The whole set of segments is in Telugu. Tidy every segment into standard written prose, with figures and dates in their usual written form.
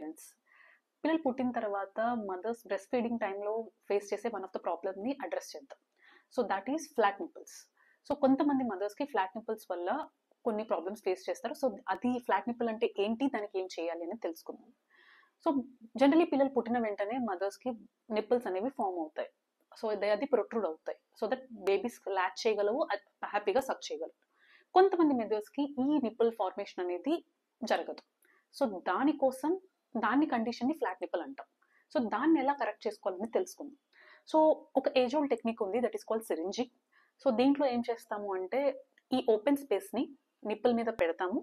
పేరెంట్స్. పిల్లలు పుట్టిన తర్వాత మదర్స్ బ్రెస్ట్ ఫీడింగ్ టైంలో ఫేస్ చేసే వన్ ఆఫ్ ద ప్రాబ్లమ్ని అడ్రస్ చేద్దాం. So that is flat nipples. So కొంతమంది మదర్స్కి ఫ్లాట్ నిప్పుల్స్ వల్ల కొన్ని ప్రాబ్లమ్స్ ఫేస్ చేస్తారు. సో అది ఫ్లాట్ నిప్పుల్ అంటే ఏంటి, దానికి ఏం చేయాలి అని తెలుసుకుందాం. సో జనరలీ పిల్లలు పుట్టిన వెంటనే మదర్స్కి నిప్పుల్స్ అనేవి ఫామ్ అవుతాయి. సో అది ప్రొట్రూడ్ అవుతాయి. సో దట్ బేబీస్ ల్యాచ్ చేయగలవు, హ్యాపీగా సక్ చేయగలవు. కొంతమంది మదర్స్కి ఈ నిప్పుల్ ఫార్మేషన్ అనేది జరగదు. సో దానికోసం దాని కండిషన్ని ఫ్లాట్ నిప్పుల్ అంటాం. సో దాన్ని ఎలా కరెక్ట్ చేసుకోవాలని తెలుసుకుందాం. సో ఒక ఏజ్ ఓల్డ్ టెక్నిక్ ఉంది, దట్ ఈస్ కాల్డ్ సిరింజింగ్. సో దీంట్లో ఏం చేస్తాము అంటే ఈ ఓపెన్ స్పేస్ని నిప్పుల్ మీద పెడతాము.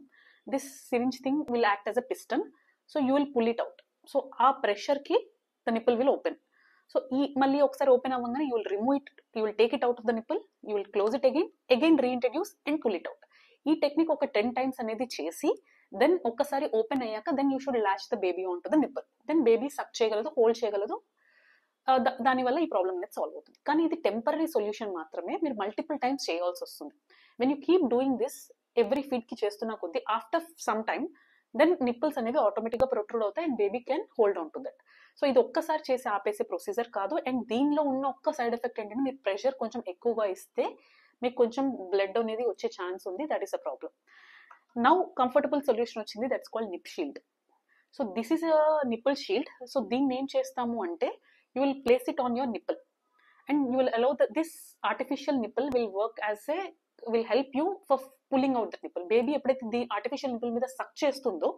This syringe thing will act as a piston. So you will pull it out. So ఆ ప్రెషర్కి the nipple will open. So మళ్ళీ ఒకసారి ఓపెన్ అవ్వగానే you will remove it, you will take it out of the nipple, you will close it again reintroduce and pull it out. ఈ టెక్నిక్ ఒక 10 times అనేది చేసి దెన్ ఒక్కసారి ఓపెన్ అయ్యాక then you should latch the baby on to the nipple. Then baby suck చేయగలదు, హోల్డ్ చేయగలదు. దానివల్ల ఈ ప్రాబ్లం అనేది సాల్వ్ అవుతుంది. కానీ ఇది టెంపరీ సొల్యూషన్ మాత్రమే, మీరు మల్టిపుల్ టైమ్స్ చేయాల్సి వస్తుంది. When you keep doing this every ఫీడ్కి చేస్తున్న కొద్దీ after some time then nipples అనేవి ఆటోమేటిక్గా ప్రొట్రూడ్ అవుతాయి and baby can hold on to that. So ఇది ఒక్కసారి చేసి ఆపేసే ప్రొసీజర్ కాదు. అండ్ దీనిలో ఉన్న ఒక్క సైడ్ ఎఫెక్ట్ ఏంటంటే మీరు ప్రెషర్ కొంచెం ఎక్కువగా ఇస్తే మీకు కొంచెం బ్లడ్ అనేది వచ్చే ఛాన్స్ ఉంది. That is a problem. Now comfortable solution వచ్చింది, that's called nip shield. So this is a nipple shield. So దీన్ని ఏం చేస్తాము అంటే you will place it on your nipple and you will allow this artificial nipple will work as a will help you for pulling out the nipple. Baby ఎప్పుడైతే ది ఆర్టిఫిషియల్ నిప్పుల్ మీద సక్ చేస్తుందో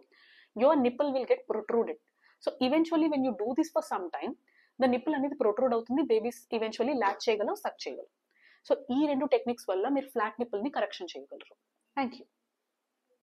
your nipple will get protruded. So eventually when you do this for some time the nipple అనేది ప్రొట్రూడ్ అవుతుంది, బేబీస్ ఈవెన్చువల్లీ ల్యాచ్ చేయగలవు, సక్ చేయగలవు. సో ఈ రెండు టెక్నిక్స్ వల్ల మీరు ఫ్లాట్ నిప్పుల్ని కరెక్షన్ చేయగలరు. Thank you.